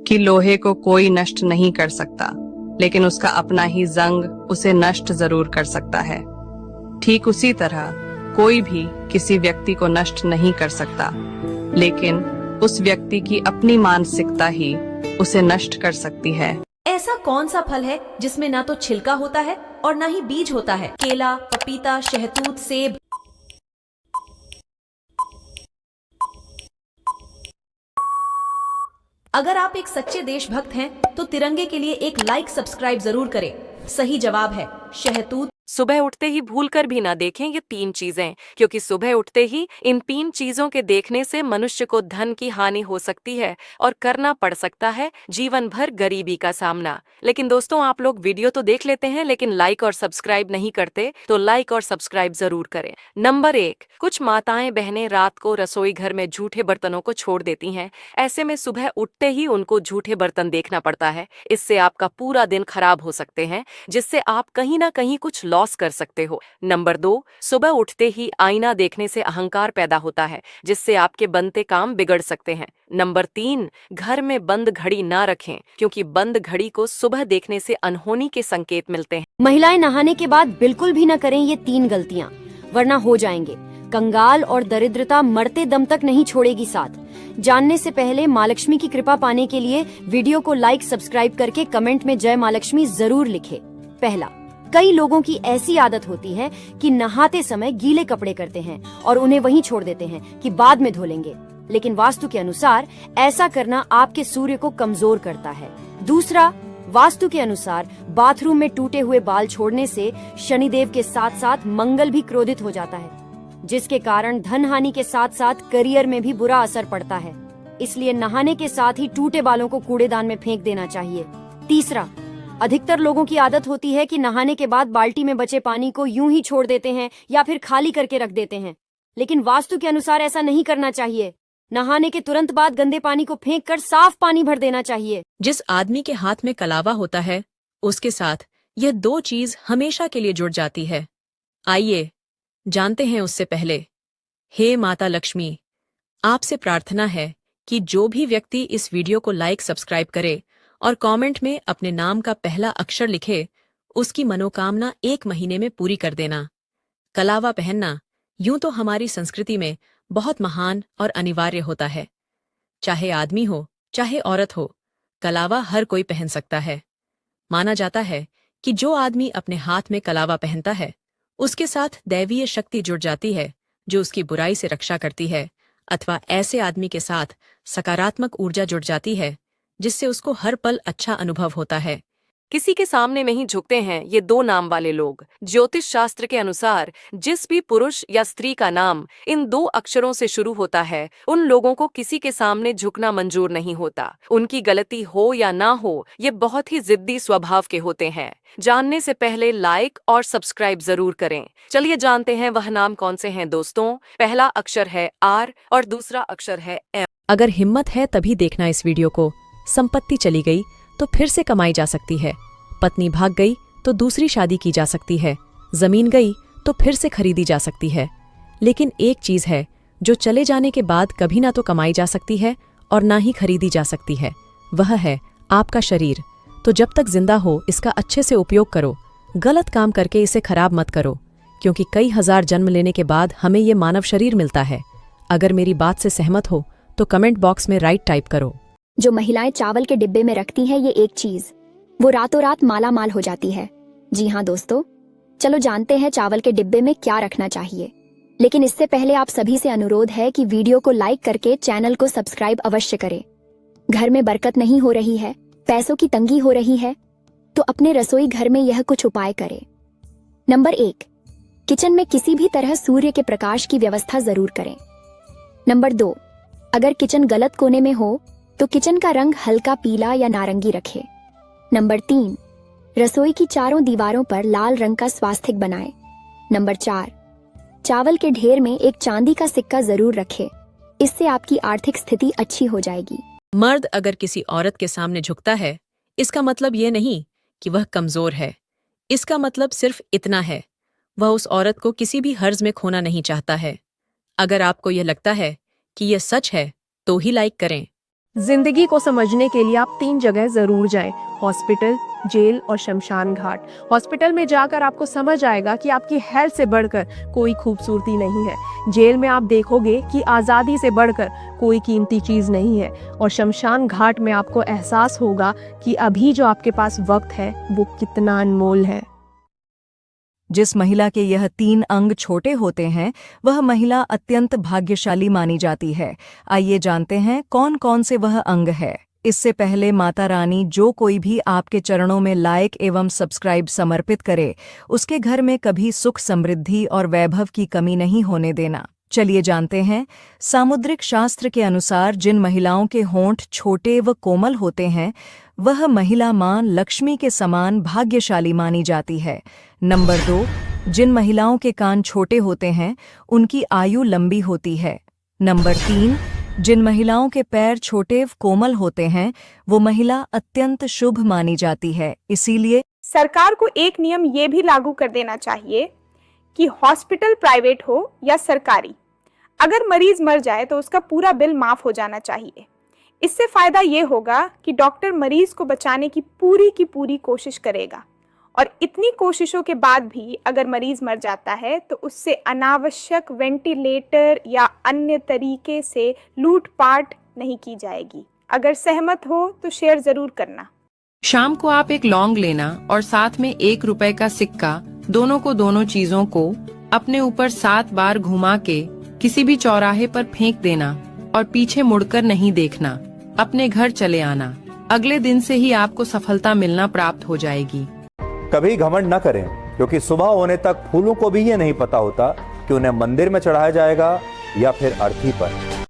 कि लोहे को कोई नष्ट नहीं कर सकता, लेकिन उसका अपना ही जंग उसे नष्ट जरूर कर सकता है। ठीक उसी तरह कोई भी किसी व्यक्ति को नष्ट नहीं कर सकता, लेकिन उस व्यक्ति की अपनी मानसिकता ही उसे नष्ट कर सकती है। ऐसा कौन सा फल है जिसमें ना तो छिलका होता है और ना ही बीज होता है? केला, पपीता, शहतूत, सेब। अगर आप एक सच्चे देशभक्त हैं तो तिरंगे के लिए एक लाइक सब्सक्राइब जरूर करें। सही जवाब है शहतूत। सुबह उठते ही भूलकर भी ना देखें ये 3 चीजें, क्योंकि सुबह उठते ही इन 3 चीजों के देखने से मनुष्य को धन की हानि हो सकती है और करना पड़ सकता है जीवन भर गरीबी का सामना। लेकिन दोस्तों, आप लोग वीडियो तो देख लेते हैं लेकिन लाइक और सब्सक्राइब नहीं करते, तो लाइक और सब्सक्राइब जरूर करें। नंबर 1, कुछ माताएं बहनें रात को रसोई घर में झूठे बर्तनों को छोड़ देती हैं। ऐसे में सुबह उठते ही उनको झूठे बर्तन देखना पड़ता है। इससे आपका पूरा दिन खराब हो सकते हैं, जिससे आप कहीं ना कहीं कुछ लॉस कर सकते हो। नंबर 2, सुबह उठते ही आईना देखने से अहंकार पैदा होता है, जिससे आपके बनते काम बिगड़ सकते हैं। नंबर 3, घर में बंद घड़ी ना रखें, क्योंकि बंद घड़ी को सुबह देखने से अनहोनी के संकेत मिलते हैं। महिलाएं नहाने के बाद बिल्कुल भी न करें ये 3 गलतियां, वरना हो जाएंगे कंगाल और दरिद्रता मरते दम तक नहीं छोड़ेगी साथ। जानने से पहले माँ लक्ष्मी की कृपा पाने के लिए वीडियो को लाइक सब्सक्राइब करके कमेंट में जय माँ लक्ष्मी जरूर लिखे। पहला, कई लोगों की ऐसी आदत होती है कि नहाते समय गीले कपड़े करते हैं और उन्हें वहीं छोड़ देते हैं कि बाद में धो लेंगे, लेकिन वास्तु के अनुसार ऐसा करना आपके सूर्य को कमजोर करता है। दूसरा, वास्तु के अनुसार बाथरूम में टूटे हुए बाल छोड़ने से शनिदेव के साथ साथ मंगल भी क्रोधित हो जाता है, जिसके कारण धन हानि के साथ साथ करियर में भी बुरा असर पड़ता है। इसलिए नहाने के साथ ही टूटे बालों को कूड़ेदान में फेंक देना चाहिए। तीसरा, अधिकतर लोगों की आदत होती है कि नहाने के बाद बाल्टी में बचे पानी को यूं ही छोड़ देते हैं या फिर खाली करके रख देते हैं, लेकिन वास्तु के अनुसार ऐसा नहीं करना चाहिए। नहाने के तुरंत बाद गंदे पानी को फेंककर साफ पानी भर देना चाहिए। जिस आदमी के हाथ में कलावा होता है, उसके साथ यह 2 चीज हमेशा के लिए जुड़ जाती है। आइए जानते हैं उससे पहले। हे माता लक्ष्मी, आपसे प्रार्थना है कि जो भी व्यक्ति इस वीडियो को लाइक सब्सक्राइब करे और कमेंट में अपने नाम का पहला अक्षर लिखे, उसकी मनोकामना 1 महीने में पूरी कर देना। कलावा पहनना यूं तो हमारी संस्कृति में बहुत महान और अनिवार्य होता है। चाहे आदमी हो चाहे औरत हो, कलावा हर कोई पहन सकता है। माना जाता है कि जो आदमी अपने हाथ में कलावा पहनता है, उसके साथ दैवीय शक्ति जुड़ जाती है जो उसकी बुराई से रक्षा करती है, अथवा ऐसे आदमी के साथ सकारात्मक ऊर्जा जुड़ जाती है जिससे उसको हर पल अच्छा अनुभव होता है। किसी के सामने नहीं झुकते हैं ये 2 नाम वाले लोग। ज्योतिष शास्त्र के अनुसार जिस भी पुरुष या स्त्री का नाम इन 2 अक्षरों से शुरू होता है, उन लोगों को किसी के सामने झुकना मंजूर नहीं होता। उनकी गलती हो या ना हो, ये बहुत ही जिद्दी स्वभाव के होते हैं। जानने से पहले लाइक और सब्सक्राइब जरूर करें। चलिए जानते हैं वह नाम कौन से हैं दोस्तों। पहला अक्षर है R और दूसरा अक्षर है M। अगर हिम्मत है तभी देखना इस वीडियो को। संपत्ति चली गई तो फिर से कमाई जा सकती है, पत्नी भाग गई तो दूसरी शादी की जा सकती है, जमीन गई तो फिर से खरीदी जा सकती है। लेकिन एक चीज है जो चले जाने के बाद कभी ना तो कमाई जा सकती है और ना ही खरीदी जा सकती है, वह है आपका शरीर। तो जब तक जिंदा हो इसका अच्छे से उपयोग करो, गलत काम करके इसे खराब मत करो, क्योंकि कई हजार जन्म लेने के बाद हमें ये मानव शरीर मिलता है। अगर मेरी बात से सहमत हो तो कमेंट बॉक्स में राइट टाइप करो। जो महिलाएं चावल के डिब्बे में रखती हैं ये एक चीज, वो रातों रात माला माल हो जाती है। जी हाँ दोस्तों, चलो जानते हैं चावल के डिब्बे में क्या रखना चाहिए। लेकिन इससे पहले आप सभी से अनुरोध है कि वीडियो को लाइक करके चैनल को सब्सक्राइब अवश्य करें। घर में बरकत नहीं हो रही है, पैसों की तंगी हो रही है, तो अपने रसोई घर में यह कुछ उपाय करें। नंबर 1, किचन में किसी भी तरह सूर्य के प्रकाश की व्यवस्था जरूर करें। नंबर 2, अगर किचन गलत कोने में हो तो किचन का रंग हल्का पीला या नारंगी रखें। नंबर 3, रसोई की चारों दीवारों पर लाल रंग का स्वास्तिक बनाएं। नंबर 4, चावल के ढेर में एक चांदी का सिक्का जरूर रखें, इससे आपकी आर्थिक स्थिति अच्छी हो जाएगी। मर्द अगर किसी औरत के सामने झुकता है, इसका मतलब ये नहीं कि वह कमजोर है। इसका मतलब सिर्फ इतना है, वह उस औरत को किसी भी हर्ज में खोना नहीं चाहता है। अगर आपको यह लगता है कि यह सच है तो ही लाइक करें। जिंदगी को समझने के लिए आप 3 जगह जरूर जाएं, हॉस्पिटल, जेल और शमशान घाट। हॉस्पिटल में जाकर आपको समझ आएगा कि आपकी हेल्थ से बढ़कर कोई खूबसूरती नहीं है। जेल में आप देखोगे कि आज़ादी से बढ़कर कोई कीमती चीज़ नहीं है। और शमशान घाट में आपको एहसास होगा कि अभी जो आपके पास वक्त है वो कितना अनमोल है। जिस महिला के यह 3 अंग छोटे होते हैं वह महिला अत्यंत भाग्यशाली मानी जाती है। आइए जानते हैं कौन कौन से वह अंग है। इससे पहले माता रानी जो कोई भी आपके चरणों में लाइक एवं सब्सक्राइब समर्पित करे उसके घर में कभी सुख समृद्धि और वैभव की कमी नहीं होने देना। चलिए जानते हैं। सामुद्रिक शास्त्र के अनुसार जिन महिलाओं के होंठ छोटे व कोमल होते हैं वह महिला मां लक्ष्मी के समान भाग्यशाली मानी जाती है। नंबर 2, जिन महिलाओं के कान छोटे होते हैं उनकी आयु लंबी होती है। नंबर 3, जिन महिलाओं के पैर छोटे व कोमल होते हैं वो महिला अत्यंत शुभ मानी जाती है। इसीलिए सरकार को एक नियम ये भी लागू कर देना चाहिए कि हॉस्पिटल प्राइवेट हो या सरकारी, अगर मरीज मर जाए तो उसका पूरा बिल माफ हो जाना चाहिए। इससे फायदा ये होगा कि डॉक्टर मरीज को बचाने की पूरी कोशिश करेगा और इतनी कोशिशों के बाद भी अगर मरीज मर जाता है तो उससे अनावश्यक वेंटिलेटर या अन्य तरीके से लूटपाट नहीं की जाएगी। अगर सहमत हो तो शेयर जरूर करना। शाम को आप एक लौंग लेना और साथ में 1 रुपए का सिक्का, दोनों चीजों को अपने ऊपर 7 बार घुमा के किसी भी चौराहे पर फेंक देना और पीछे मुड़कर नहीं देखना। अपने घर चले आना। अगले दिन से ही आपको सफलता मिलना प्राप्त हो जाएगी। कभी घमंड न करें, क्योंकि सुबह होने तक फूलों को भी ये नहीं पता होता कि उन्हें मंदिर में चढ़ाया जाएगा या फिर अर्थी पर।